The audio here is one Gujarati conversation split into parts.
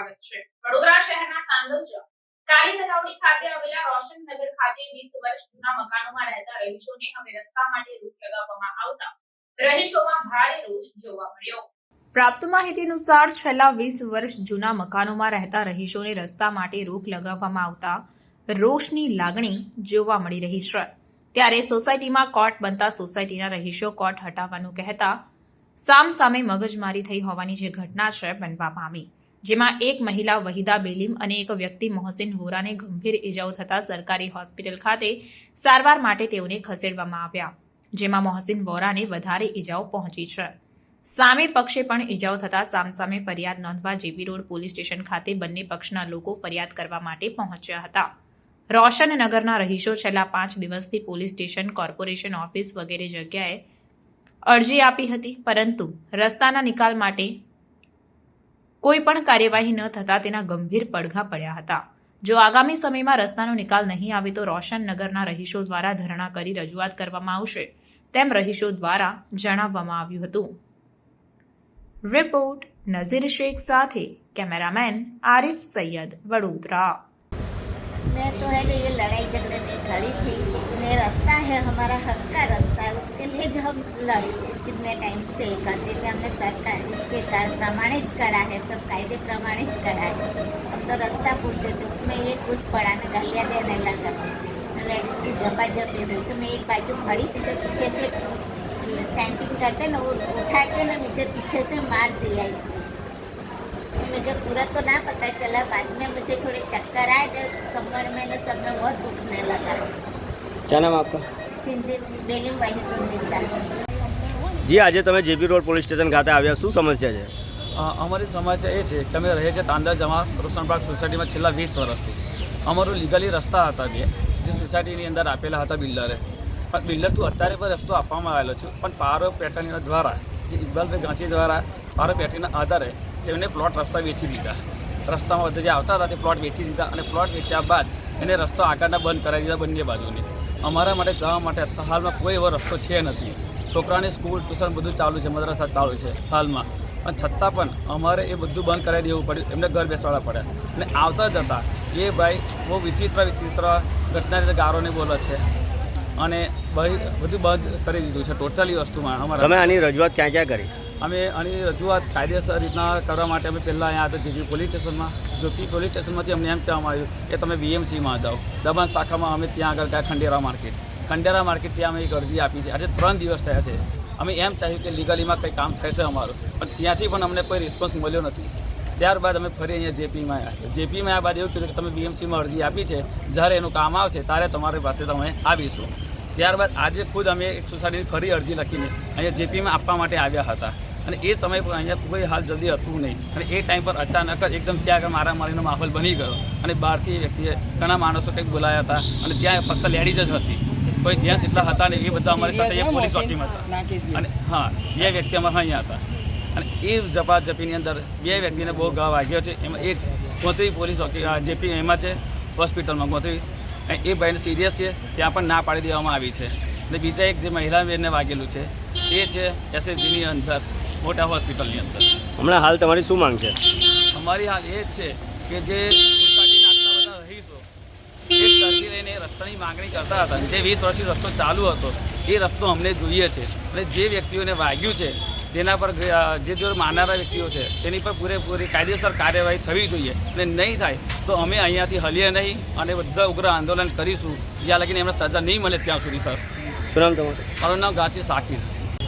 સ્વાગત છે। વડોદરા શહેરના તાંડવ કાલી તલાવડી ખાતે આવેલા રોશનનગર ખાતે 20 વર્ષ જૂના મકાનોમાં રહેતા રહીશોને હવે રસ્તા માટે રોક લગાવવામાં આવતા રહીશોમાં ભારે રોષ જોવા મળ્યો। પ્રાપ્ત માહિતી અનુસાર છેલ્લા 20 વર્ષ જૂના મકાનોમાં રહેતા રહીશોને રસ્તા માટે રોક લગાવવામાં આવતા રોષની લાગણી જોવા મળી રહી છે। ત્યારે સોસાયટીમાં કોર્ટ બનતા સોસાયટીના રહીશો કોર્ટ હટાવવાનું કહેતા સામસામે મગજમારી થઈ હોવાની જે ઘટના છે બનવા પામી, જેમાં એક મહિલા વહીદા બેલીમ અને એક વ્યક્તિ મોહસિન વોરાને ગંભીર ઇજાઓ થતા સરકારી હોસ્પિટલ ખાતે સારવાર માટે તેઓને ખસેડવામાં આવ્યા, જેમાં મોહસિન વોરાને વધારે ઇજાઓ પહોંચી છે। સામે પક્ષે પણ ઇજાઓ થતા સામસામે ફરિયાદ નોંધવા જેપી રોડ પોલીસ સ્ટેશન ખાતે બંને પક્ષના લોકો ફરિયાદ કરવા માટે પહોંચ્યા હતા। રોશનનગરના રહીશો છેલ્લા 5 દિવસથી પોલીસ સ્ટેશન, કોર્પોરેશન ઓફિસ વગેરે જગ્યાએ અરજી આપી હતી, પરંતુ રસ્તાના નિકાલ માટે કોઈ પણ કાર્યવાહી ન થતા તેના ગંભીર પડઘા પડ્યા હતા। જો આગામી સમયમાં રસ્તાનો નિકાલ નહીં આવે તો રોશનનગરના રહીશો દ્વારા ધરણા કરી રજૂઆત કરવામાં આવશે, તેમ રહીશો દ્વારા જણાવવામાં આવ્યું હતું। રિપોર્ટ નઝીર શેખ સાથે कैमरामैन आरिफ सैयद, वडोदरा। मैं तो है कि ये लड़ाई झगड़े में खड़ी थी, ये रास्ता है हमारा हक का रास्ता है, उसके लिए जो हम लड़े कितने टाइम से करते थे, हमने सरकार इसके प्रमाणित करा है, सब कायदे प्रमाणित करा है। हम तो रास्ता पूछते थे, उसमें ये कुछ पड़ा न गालियाँ देने लगा, लेडीज की झपाझपी हुई। तो मैं एक बाजू खड़ी थी तो पीछे से सेंटिंग करते ना, वो उठा के ना मुझे पीछे से मार दिया इसने। मुझे पूरा तो ना पता चला, बाद में मुझे थोड़े चक्कर आए तो कमर में ने सब में बहुत दुखने लगा। क्या नाम आपका? सिंधी बेलीम वही જી, આજે તમે જેપી રોડ પોલીસ સ્ટેશન ખાતે આવ્યા, શું સમસ્યા છે? અમારી સમસ્યા એ છે કે અમે રહીએ છીએ તાંડા જમા રોશન પાર્ક સોસાયટીમાં છેલ્લા 20 વર્ષથી। અમારું લીગલી રસ્તા હતા બે, જે સોસાયટીની અંદર આપેલા હતા બિલ્ડરે, પણ બિલ્ડર તો અત્યારે પણ રસ્તો આપવામાં આવેલો છે, પણ પારો પેટર્ન દ્વારા, જે ઇકબાલભાઈ ગાંચી દ્વારા પારો પેટર્નના આધારે તેમને પ્લોટ રસ્તા વેચી દીધા। રસ્તામાં બધા જે આવતા હતા તે પ્લોટ વેચી દીધા, અને પ્લોટ વેચ્યા બાદ એને રસ્તો આગળના બંધ કરાવી દીધા બંને બાજુની। અમારા માટે જવા માટે હાલમાં કોઈ એવો રસ્તો છે નથી। છોકરાની સ્કૂલ, ટ્યુશન બધું ચાલુ છે, મદ્રસા ચાલુ છે હાલમાં, પણ છતાં પણ અમારે એ બધું બંધ કરાવી દેવું પડ્યું, એમને ઘર બેસવાડા પડ્યા। અને આવતા જતા એ ભાઈ બહુ વિચિત્ર ઘટના રીતે ગારોને બોલે છે, અને બધું બંધ કરી દીધું છે ટોટલી વસ્તુમાં। અમારા તમે આની રજૂઆત ક્યાં ક્યાં કરી? અમે આની રજૂઆત કાયદેસર રીતના કરવા માટે અમે પહેલાં અહીંયા હતા જેપી પોલીસ સ્ટેશનમાં। જ્યોતિ પોલીસ સ્ટેશનમાંથી અમને એમ કહેવામાં આવ્યું કે તમે બીએમસીમાં જાઓ, દબાણ શાખામાં અમે ત્યાં આગળ ગયા ખંડેરા માર્કેટ ત્યાં અમે એક અરજી આપી છે। આજે 3 દિવસ થયા છે। અમે એમ ચાહ્યું કે લીગલીમાં કંઈ કામ થાય છે અમારું, પણ ત્યાંથી પણ અમને કોઈ રિસ્પોન્સ મળ્યો નથી। ત્યારબાદ અમે ફરી અહીંયા જેપીમાં આવ્યા। જેપીમાં આવ્યા બાદ એવું કીધું કે તમે બીએમસીમાં અરજી આપી છે, જ્યારે એનું કામ આવશે ત્યારે તમારી પાસે તમે આવીશું। ત્યારબાદ આજે ખુદ અમે એક સોસાયટીની ફરી અરજી લખીને અહીંયા જેપીમાં આપવા માટે આવ્યા હતા, અને એ સમય પર અહીંયા કોઈ હાલ જલ્દી હતું નહીં, અને એ ટાઈમ પર અચાનક જ એકદમ ત્યાં આગળ મારામારીનો માહોલ બની ગયો, અને બહારથી વ્યક્તિએ ઘણા માણસો કંઈક બોલાયા હતા, અને ત્યાં ફક્ત લેડીઝ જ હતી, કોઈ જેન્ટ્સ એટલા હતા નહીં। એ બધા અમારી સાથે પોલીસ ચોકીમાં હતા, અને હા, 2 વ્યક્તિ અમારા અહીંયા હતા, અને એ ઝપાઝપીની અંદર 2 વ્યક્તિને બહુ ઘા વાગ્યો છે। એમાં એક ગોત્રી પોલીસ ચોકી જેપી એમાં છે હોસ્પિટલમાં ગોત્રી, એ ભાઈને સિરિયસ છે, ત્યાં પણ ના પાડી દેવામાં આવી છે। અને બીજા એક જે મહિલા બેનને વાગેલું છે એ છે એસએસજીની અંદર મોટા હોસ્પિટલની અંદર। હમણાં હાલ તમારી શું માંગ છે? અમારી હાલ એ જ છે કે જે સોસાયટીના આટલા બધા રહીશો એક તરફી લઈને રસ્તાની માગણી કરતા હતા, જે 20 વર્ષથી રસ્તો ચાલુ હતો એ રસ્તો અમને જોઈએ છે, અને જે વ્યક્તિઓને વાગ્યું છે તેના પર જે જો માનનારા વ્યક્તિઓ છે તેની પર પૂરેપૂરી કાયદેસર કાર્યવાહી થવી જોઈએ, અને નહીં થાય તો અમે અહીંયાથી હલીએ નહીં, અને બધા ઉગ્ર આંદોલન કરીશું જ્યાં લગીને એમને સજા નહીં મળે ત્યાં સુધી। સર, શું નામ તમારું? મારું નામ ગાંચી સાકિર।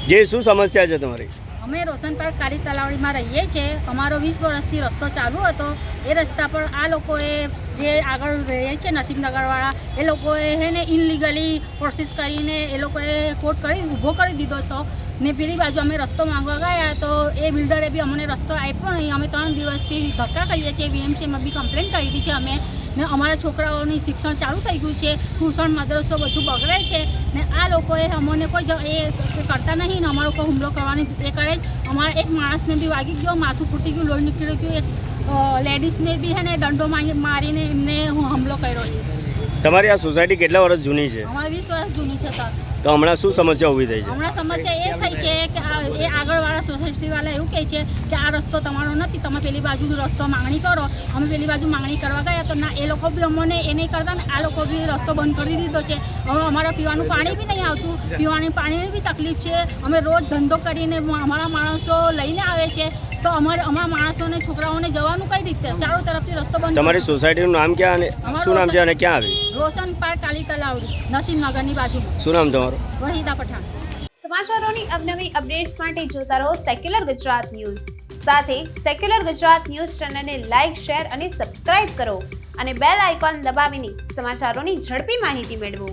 જે શું સમસ્યા છે તમારી? અમે રોશન પાર્ક કાલી તલાવડીમાં રહીએ છીએ। અમારો 20 વર્ષથી રસ્તો ચાલુ હતો, એ રસ્તા પર આ લોકોએ જે આગળ રહે છે નસીબનગરવાળા, એ લોકોએ હે ને ઇનલીગલી પ્રોસેસ કરીને એ લોકોએ કોર્ટ ઊભો કરી દીધો હતો, ને પેલી બાજુ અમે રસ્તો માંગવા ગયા તો એ બિલ્ડરે બી અમને રસ્તો આપ્યો નહીં। અમે 3 દિવસથી ધક્કા કરીએ છીએ, બીએમસીમાં બી કમ્પ્લેન કરી છે અમે, ને અમારા છોકરાઓની શિક્ષણ ચાલુ થઈ ગયું છે, ટ્યુશન મદ્રસો બધું બગડે છે, ને આ લોકોએ અમને કોઈ એ કરતા નહીં, ને અમારો કોઈ હુમલો કરવાની એ કરે જ। અમારા એક માણસને બી વાગી ગયો, માથું ફૂટી ગયું, લોહી નીકળી ગયું, એક લેડીઝને બી હે ને દંડો મારીને એમને હુમલો કર્યો છે। તમારી આ સોસાયટી કેટલા વર્ષ જૂની છે? અમારી 20 વર્ષ જૂની છે સર। તો હમણાં શું સમસ્યા ઊભી થઈ છે? હમણાં સમસ્યા એ થઈ છે કે એ આગળવાળા સોસાયટીવાળા એવું કહે છે કે આ રસ્તો તમારો નથી, તમે પેલી બાજુ રસ્તો માંગણી કરો. અમે પેલી બાજુ માંગણી કરવા ગયા તો ના, એ લોકો બી અમને એ નહીં કરતા ને આ લોકો બી રસ્તો બંધ કરી દીધો છે. હવે અમારા પીવાનું પાણી બી નહીં આવતું, પીવાની પાણીની બી તકલીફ છે. અમે રોજ ધંધો કરીને અમારા માણસો લઈને આવે છે તો અમારા માણસોને છોકરાઓને જવાનું કઈ રીતે? ચારો તરફથી રસ્તો બંધ. તમારી સોસાયટીનું નામ ક્યાં અને શું નામ છે અને ક્યાં આવે? રોશન પાર્ક કાલી તલાવડી, નસીમનગરની બાજુમાં. શું નામ તમારું? વહીદા પઠાણ. સમાચારોની અવનવી અપડેટ્સ માટે જોતા રહો સેક્યુલર ગુજરાત ન્યૂઝ. સાથે સેક્યુલર ગુજરાત ન્યૂઝ ચેનલને લાઇક, શેર અને સબસ્ક્રાઇબ કરો અને બેલ આઇકોન દબાવીને સમાચારોની ઝડપી માહિતી મેળવો.